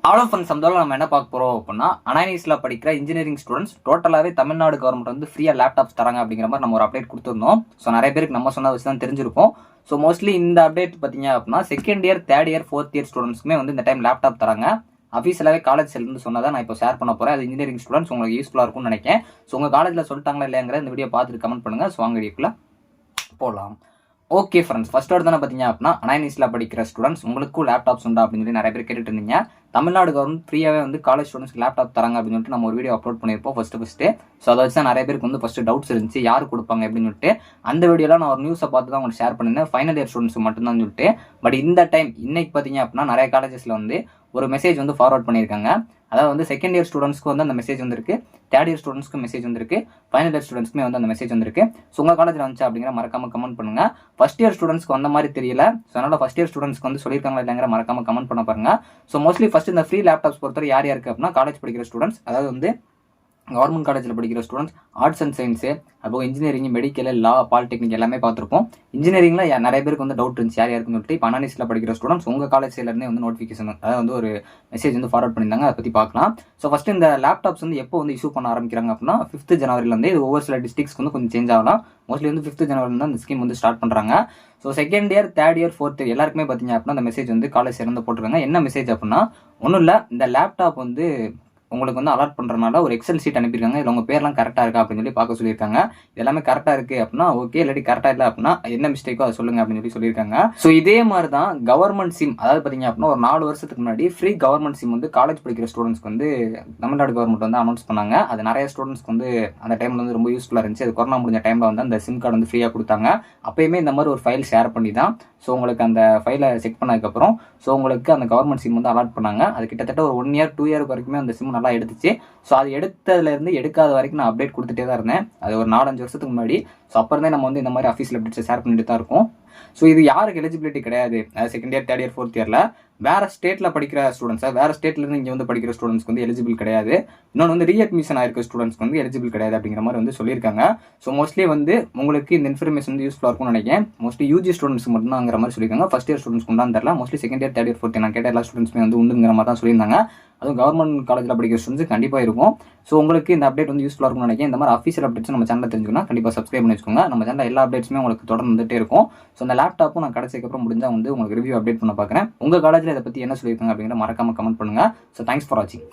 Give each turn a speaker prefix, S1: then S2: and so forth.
S1: அவ்வளோ ஃப்ரெண்ட்ஸ் நம்ம என்ன பார்க்க போகிறோம் அப்படின்னா அனானிஸில் படிக்கிற இன்ஜினியரிங் ஸ்டூடெண்ட்ஸ் டோட்டலாகவே தமிழ்நாடு கவர்மெண்ட் வந்து ஃப்ரீயாக லேப்டாப்ஸ் தராங்க அப்படிங்கிற மாதிரி நம்ம ஒரு அப்டேட் கொடுத்துருந்தோம். ஸோ நிறைய பேருக்கு நம்ம சொன்ன வச்சு தான் தெரிஞ்சிருக்கும். ஸோ மோஸ்ட்லி இந்த அப்டேட் பார்த்தீங்க அப்படின்னா second year, third year, fourth year ஸ்டூடெண்ட்ஸ்க்குமே வந்து இந்த டைம் லேப்டாப் தராங்க. அஃபீஷியலாகவே காலேஜ் இருந்து சொன்னதை நான் இப்போ ஷேர் பண்ண போகிறேன். அது இன்ஜினியரிங் ஸ்டூடெண்ட்ஸ் உங்களுக்கு யூஸ்ஃபுல்லாக இருக்கும்னு நினைக்கிறேன். ஸோ உங்கள் காலேஜில் சொல்லிட்டாங்களா இல்லைங்கிற இந்த வீடியோ பார்த்துட்டு கமெண்ட் பண்ணுங்கள். ஸோ வாங்க வீடியோக்குள்ள போகலாம். ஓகே ஃப்ரெண்ட்ஸ், ஃபர்ஸ்ட் தானே பார்த்தீங்க அப்படின்னா அனானிஸில் படிக்கிற ஸ்டூடெண்ட்ஸ் உங்களுக்கும் லேப்டாப்ஸ் உண்டா அப்படின்னு சொல்லி நிறைய பேர் கேட்டுட்டு இருந்தீங்க. தமிழ்நாடு கவர்மெண்ட் ஃப்ரீயாகவே வந்து காலேஜ் ஸ்டூடெண்ட்ஸ்க்கு லேப்டாப் தராங்க அப்படின்னு சொல்லிட்டு நம்ம ஒரு வீடியோ அப்லோட் பண்ணியிருப்போம் ஃபஸ்ட்டு. ஸோ அதை வச்சு தான் நிறைய பேருக்கு வந்து ஃபஸ்ட்டு டவுட்ஸ் இருந்துச்சு, யார் கொடுப்பாங்க அப்படின்னு சொல்லிட்டு. அந்த வீடியோலாம் நான் ஒரு நியூஸை பார்த்து தான் உங்களுக்கு ஷேர் பண்ணியிருந்தேன், ஃபைனல் இயர் ஸ்டூடெண்ட்ஸ் மட்டும்தான் சொல்லிட்டு. பட் இந்த டைம் இன்னைக்கு பார்த்தீங்க அப்படின்னா நிறைய காலேஜஸில் வந்து ஒரு மெசேஜ் வந்து ஃபார்வர்ட் பண்ணியிருக்காங்க. அதாவது வந்து செகண்ட் இயர் ஸ்டூடெண்ட்ஸ்க்கு வந்து அந்த மெசேஜ் வந்திருக்கு, தேர்ட் இயர் ஸ்டூடெண்ட்ஸ்க்கு மெசேஜ் வந்திருக்கு, ஃபைனல் இயர் ஸ்டூடெண்ட்ஸ்க்குமே வந்து அந்த மெசேஜ் வந்திருக்கு. ஸோ உங்கள் காலேஜில் வந்துச்சு அப்படிங்கிற மறக்காம கமெண்ட் பண்ணுங்க. ஃபர்ஸ்ட் இயர் ஸ்டூடெண்ட்ஸ்க்கு வந்த மாதிரி தெரியல. ஸோ அதனால ஃபர்ஸ்ட் இயர் ஸ்டூடெண்ட்ஸ்க்கு வந்து சொல்லியிருக்காங்களா இல்லைங்கிற மறக்காம கமெண்ட் பண்ண பாருங்க. ஸோ மோஸ்ட்லி ஃபர்ஸ்ட் இந்த ஃப்ரீ லேப்டாப்ஸ் பொறுத்தவரை யார் யாருக்கு அப்படின்னா காலேஜ் படிக்கிற ஸ்டூடெண்ட்ஸ், அதாவது வந்து கவர்மெண்ட் காலேஜில் படிக்கிற ஸ்டூடெண்ட்ஸ், ஆர்ட்ஸ் அண்ட் சயின்ஸு, அப்போ இன்ஜினியரிங், மெடிக்கல், லா, பாலிடெக்னிக் எல்லாமே பார்த்துருப்போம். இன்ஜினியரிங்கில் நிறைய பேருக்கு வந்து டவுட் இருந்துச்சு யார் யாருக்குன்னு சொல்லிட்டு. இப்போ அனானிஸில் படிக்கிற ஸ்டூடெண்ட்ஸ் உங்கள் காலேஜ்லேருந்தே வந்து நோட்டிஃபிகேஷன், அதாவது வந்து ஒரு மெசேஜ் வந்து ஃபார்வர்ட் பண்ணியிருந்தாங்க. அதை பற்றி பார்க்கலாம். ஸோ ஃபஸ்ட் இந்த லேப்டாப்ஸ் வந்து எப்போ வந்து இஷ்யூ பண்ண ஆரம்பிக்கிறாங்க அப்படின்னா 5th ஜனவரிலேருந்து. இது ஒவ்வொரு சில டிஸ்ட்ரிக்ஸ்க்கு வந்து கொஞ்சம் சேஞ்ச் ஆகலாம். மோஸ்ட்லி வந்து 5th ஜனவரிலேருந்து அந்த ஸ்கீம் வந்து ஸ்டார்ட் பண்ணுறாங்க. So second year, third year, fourth year எல்லாருக்குமே பார்த்தீங்க அப்படின்னா அந்த மெசேஜ் வந்து காலேஜ் இருந்து போட்டுருக்காங்க. என்ன மெசேஜ் அப்படின்னா ஒன்றும் இல்லை, இந்த லேப்டாப் வந்து உங்களுக்கு வந்து அலாட் பண்ணுறதுனால ஒரு எக்ஸல் சீட் அனுப்பியிருக்காங்க. இதில் உங்கள் பேர்லாம் கரெக்டாக இருக்கா அப்படின்னு சொல்லி பார்க்க சொல்லியிருக்காங்க. எல்லாமே கரெக்டாக இருக்குது அப்படின்னா ஓகே, இல்லாட்டி கரெக்டாக இல்லை அப்படின்னா என்ன மிஸ்டேக்கோ அதை சொல்லுங்க அப்படின்னு சொல்லி சொல்லியிருக்காங்க. ஸோ இதே மாதிரி தான் கவர்மெண்ட் சிம், அதாவது பார்த்தீங்க அப்படின்னா ஒரு 4 வருஷத்துக்கு முன்னாடி ஃப்ரீ கவர்மெண்ட் சிம் வந்து காலேஜ் படிக்கிற ஸ்டூடெண்ட்ஸ்க்கு வந்து தமிழ்நாடு கவர்மெண்ட் வந்து அனௌன்ஸ் பண்ணாங்க. அது நிறைய ஸ்டூடெண்ட்ஸ்க்கு வந்து அந்த டைமில் வந்து ரொம்ப யூஸ்ஃபுல்லாக இருந்துச்சு. அது கொரோனா முடிஞ்ச டைமில் வந்து அந்த சிம் கார்டு வந்து ஃப்ரீயாக கொடுத்தாங்க. அப்பயுமே இந்த மாதிரி ஒரு ஃபைல் ஷேர் பண்ணி தான் ஸோ உங்களுக்கு அந்த ஃபைலை செக் பண்ணதுக்கப்புறம் ஸோ உங்களுக்கு அந்த கவர்மெண்ட் சிம் வந்து அலாட் பண்ணாங்க. அது கிட்டத்தட்ட ஒரு 1 இயர் 2 இயர் வரைக்குமே அந்த சிம் நல்லா எடுத்துச்சு. ஸோ அது எடுத்ததுலேருந்து எடுக்காத வரைக்கும் நான் அப்டேட் கொடுத்துட்டே தான் இருந்தேன். அது ஒரு 4-5 வருஷத்துக்கு முன்னாடி. ஸோ அப்புறம் தான் நம்ம வந்து இந்த மாதிரி அஃபீஷியல் அப்டேட்ஸை ஷேர் பண்ணிட்டு தான் இருக்கோம். ஸோ இது யாருக்கு எலிஜிபிலிட்டி கிடையாது, second year, third year, fourth இயரில் வேறு ஸ்டேட்டில் படிக்கிற ஸ்டூடெண்ட்ஸை, வேறு ஸ்டேட்லேருந்து இங்கே வந்து படிக்கிற ஸ்டூடெண்ட்ஸ்க்கு வந்து எலிஜிபிள் கிடையாது. இன்னொன்று வந்து ரீஅட்மிஷன் ஆயிருக்க ஸ்டூடெண்ட்ஸ்க்கு வந்து எலிஜிபிள் கிடையாது அப்படிங்கிற மாதிரி வந்து சொல்லியிருக்காங்க. ஸோ மோஸ்ட்லி வந்து உங்களுக்கு இந்த இன்ஃபர்மேஷன் வந்து யூஸ்ஃபுல்லாக இருக்கும்னு நினைக்கிறேன். மோஸ்ட்லி யூஜி ஸ்டூடெண்ட்ஸ் மட்டும்தாங்கிற மாதிரி சொல்லியிருக்காங்க. ஃபர்ஸ்ட் இயர் ஸ்டூடெண்ட்ஸ்க்கு உண்டான்னு தெரியல. Mostly second year, third year, fourth நான் கேட்ட எல்லா ஸ்டூடெண்ட்ஸ்மே வந்து உண்டுங்கிற மாதிரி தான் சொல்லியிருந்தாங்க. அதுவும் கவர்மெண்ட் காலேஜில் படிக்கிற ஸ்டூடெண்ட்ஸ் கண்டிப்பாக இருக்கும். ஸோ உங்களுக்கு இந்த அப்டேட் வந்து யூஸ்ஃபுல்லாக இருக்கும்னு நினைக்கிறேன். இந்த மாதிரி அஃபீஷியல் அப்டேட்ஸ் நம்ம சேனலில் தெரிஞ்சுக்கணும், கண்டிப்பாக சப்ஸ்கிரைப் பண்ணி வச்சுக்கோங்க. நம்ம சேனலில் எல்லா அப்டேட்ஸுமே உங்களுக்கு தொடர்ந்து வந்துட்டே இருக்கும். ஸோ அந்த லேப்டாப்பும் நான் கடைசிக்கப்புறம் முடிஞ்சால் வந்து உங்களுக்கு ரிவ்யூ அப்டேட் பண்ண பார்க்குறேன். உங்கள் காலேஜில் இதை பற்றி என்ன சொல்லியிருக்காங்க அப்படிங்கிற மறக்காம கமெண்ட் பண்ணுங்கள். ஸோ தேங்க்ஸ் ஃபார் வாட்சிங்.